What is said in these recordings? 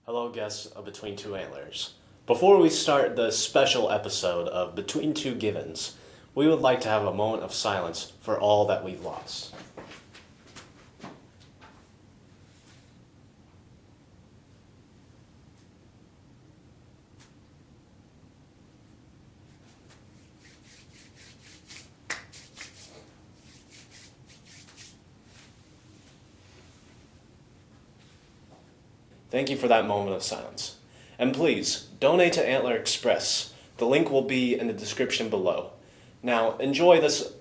Hello, guests of Between Two Antlers. Before we start the special episode of Between Two Givens, we would like to have a moment of silence for all that we've lost. Thank you for that moment of silence. And please, donate to Antler Express. The link will be in the description below. Now, enjoy this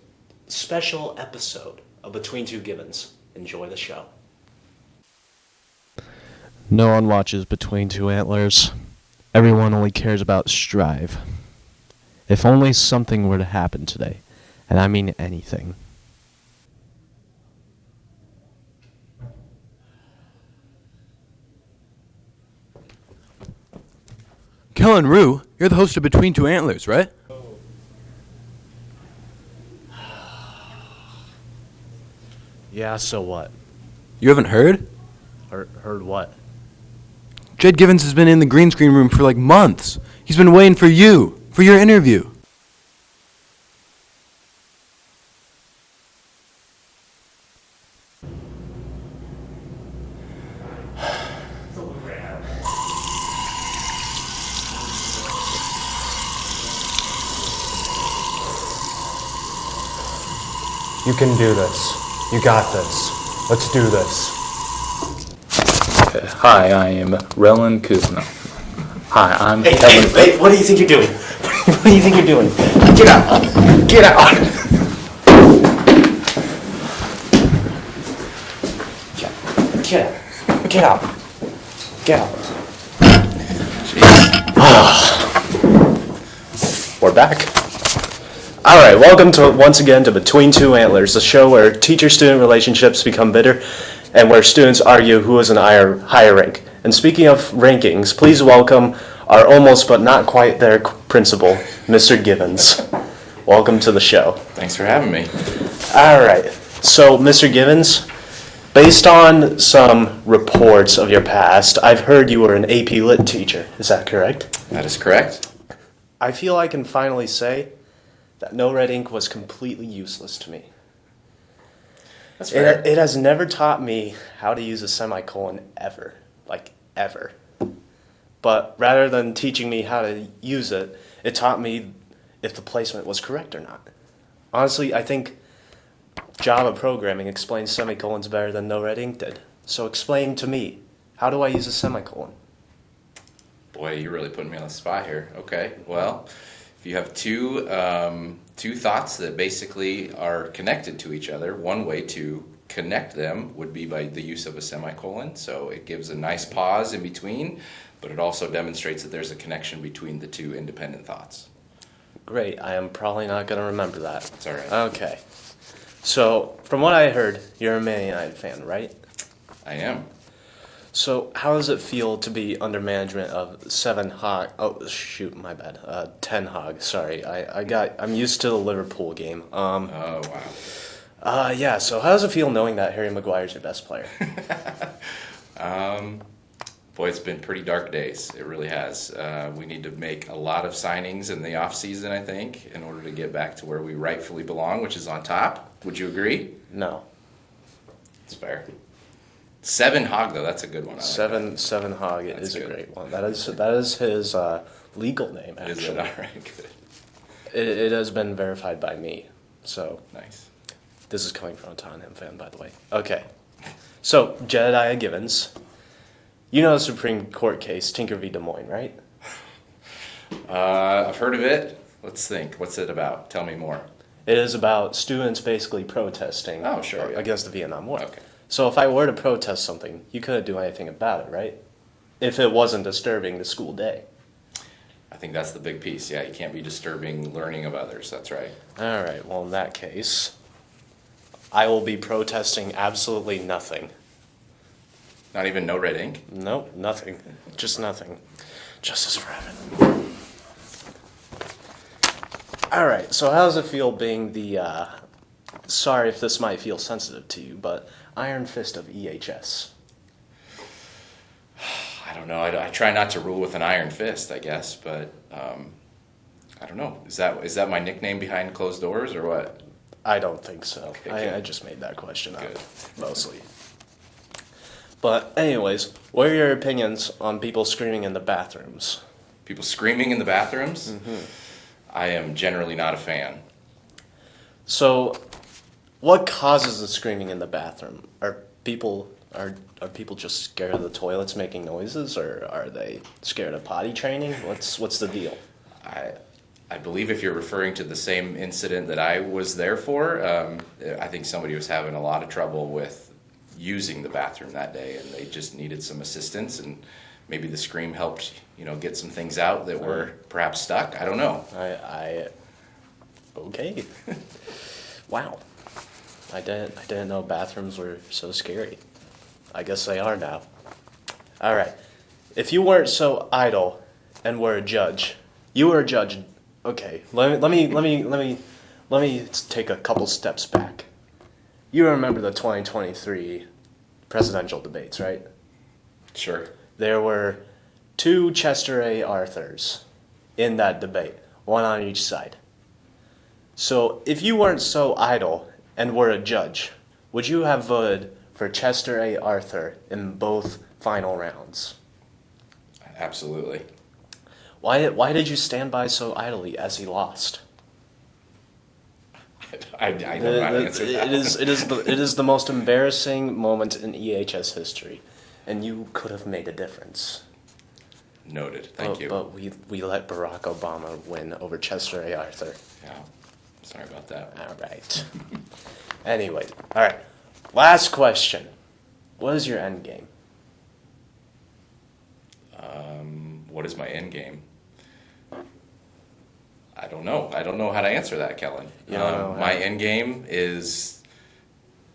special episode of Between Two Givens. Enjoy the show. No one watches Between Two Antlers. Everyone only cares about strive. If only something were to happen today, and I mean anything. Kellen Rue, you're the host of Between Two Antlers, right? Yeah, so what? You haven't heard? Heard what? Jed Givens has been in the green screen room for like months. He's been waiting for you, for your interview. You can do this. You got this. Let's do this. Hi, I am Relin Kuzma. Hi, I'm Hey, Kellen. hey, what do you think you're doing? What do you think you're doing? Get out! Get out! Get out! Get out! Get out! We're back. All right, welcome once again to Between Two Antlers, the show where teacher-student relationships become bitter and where students argue who is an higher rank. And speaking of rankings, please welcome our almost but not quite there principal, Mr. Givens. Welcome to the show. Thanks for having me. All right, so Mr. Givens, based on some reports of your past, I've heard you were an AP Lit teacher. Is that correct? That is correct. I feel I can finally say that no red ink was completely useless to me. That's fair. It has never taught me how to use a semicolon ever. Like, ever. But rather than teaching me how to use it, it taught me if the placement was correct or not. Honestly, I think Java programming explains semicolons better than no red ink did. So explain to me, how do I use a semicolon? Boy, you're really putting me on the spot here. Okay, well, if you have two thoughts that basically are connected to each other, one way to connect them would be by the use of a semicolon. So it gives a nice pause in between, but it also demonstrates that there's a connection between the two independent thoughts. Great, I am probably not going to remember that. It's all right. Okay. So, from what I heard, you're a Man United fan, right? I am. So, how does it feel to be under management of 10 Hog? Sorry, I'm used to the Liverpool game. Oh, wow. Yeah. So, how does it feel knowing that Harry Maguire's your best player? Boy, it's been pretty dark days. It really has. We need to make a lot of signings in the off season, I think, in order to get back to where we rightfully belong, which is on top. Would you agree? No. It's fair. 7 Hog, though, that's a good one. I like that. Seven Hog That's is a good. great one. That is his legal name. Actually, Is it? All right, good. It has been verified by me. So Nice. this is coming from a Tottenham fan, by the way. Okay. So Jedediah Givens, you know the Supreme Court case Tinker v. Des Moines, right? I've heard of it. Let's think. What's it about? Tell me more. It is about students basically protesting Oh, sure, yeah. against the Vietnam War. Okay. So if I were to protest something, you couldn't do anything about it, right? If it wasn't disturbing the school day. I think that's the big piece. Yeah, you can't be disturbing learning of others. That's right. All right, well, in that case, I will be protesting absolutely nothing. Not even no red ink? Nope, nothing. Just nothing. Justice for Evan. All right, so how does it feel being the, sorry if this might feel sensitive to you, but Iron Fist of EHS? I don't know. I try not to rule with an iron fist, I guess, but I don't know. Is that my nickname behind closed doors or what? I don't think so. Okay, I just made that question up, Good. mostly. But anyways, what are your opinions on people screaming in the bathrooms? People screaming in the bathrooms? I am generally not a fan. So, what causes the screaming in the bathroom? Are people just scared of the toilets making noises, or are they scared of potty training? What's the deal? I believe if you're referring to the same incident that I was there for, I think somebody was having a lot of trouble with using the bathroom that day, and they just needed some assistance, and maybe the scream helped, get some things out that were perhaps stuck. I don't know. Okay. Wow. I didn't know bathrooms were so scary. I guess they are now. All right. If you weren't so idle and were a judge, you were a judge. Okay. Let me take a couple steps back. You remember the 2023 presidential debates, right? Sure. There were 2 Chester A. Arthurs in that debate, one on each side. So if you weren't so idle and were a judge, would you have voted for Chester A. Arthur in both final rounds? Absolutely. Why did you stand by so idly as he lost? I don't know how to answer that. It is the most embarrassing moment in EHS history, and you could have made a difference. Noted. Thank you. But we let Barack Obama win over Chester A. Arthur. Yeah. Sorry about that. All right. Anyway, all right. Last question. What is your end game? What is my end game? I don't know. I don't know how to answer that, Kellen. You don't know my end game is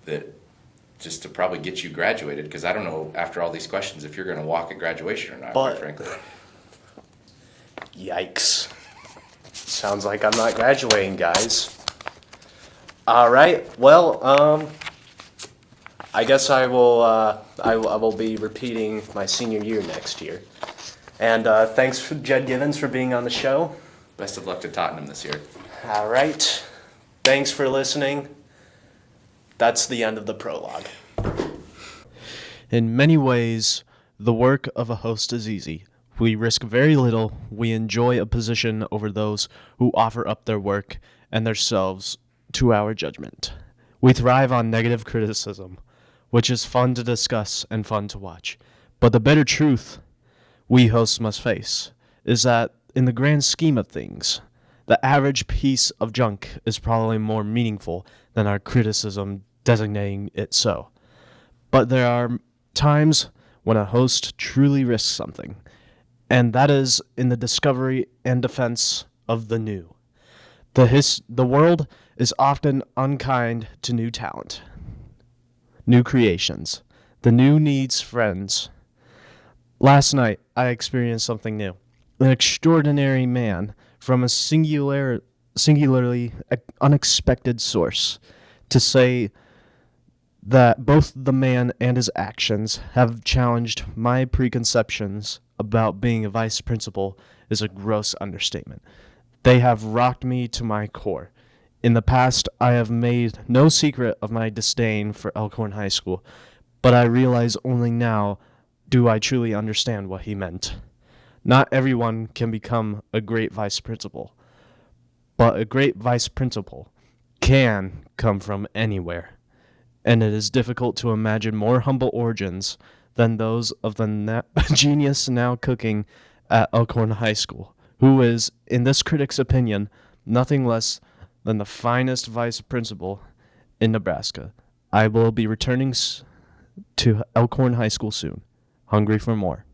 that just to probably get you graduated, because I don't know after all these questions if you're going to walk at graduation or not, quite frankly. Yikes. Sounds like I'm not graduating, guys. All right. Well, I guess I will be repeating my senior year next year. And thanks for Jed Givens for being on the show. Best of luck to Tottenham this year. All right. Thanks for listening. That's the end of the prologue. In many ways, the work of a host is easy. We risk very little. We enjoy a position over those who offer up their work and themselves to our judgment. We thrive on negative criticism, which is fun to discuss and fun to watch. But the bitter truth we hosts must face is that in the grand scheme of things, the average piece of junk is probably more meaningful than our criticism designating it so. But there are times when a host truly risks something, and that is in the discovery and defense of the new. The world is often unkind to new talent, new creations. The new needs friends. Last night, I experienced something new. An extraordinary man from a singularly unexpected source to say that both the man and his actions have challenged my preconceptions about being a vice principal is a gross understatement. They have rocked me to my core. In the past, I have made no secret of my disdain for Elkhorn High School, but I realize only now do I truly understand what he meant. Not everyone can become a great vice principal, but a great vice principal can come from anywhere, and it is difficult to imagine more humble origins than those of the genius now cooking at Elkhorn High School, who is, in this critic's opinion, nothing less than the finest vice principal in Nebraska. I will be returning to Elkhorn High School soon, hungry for more.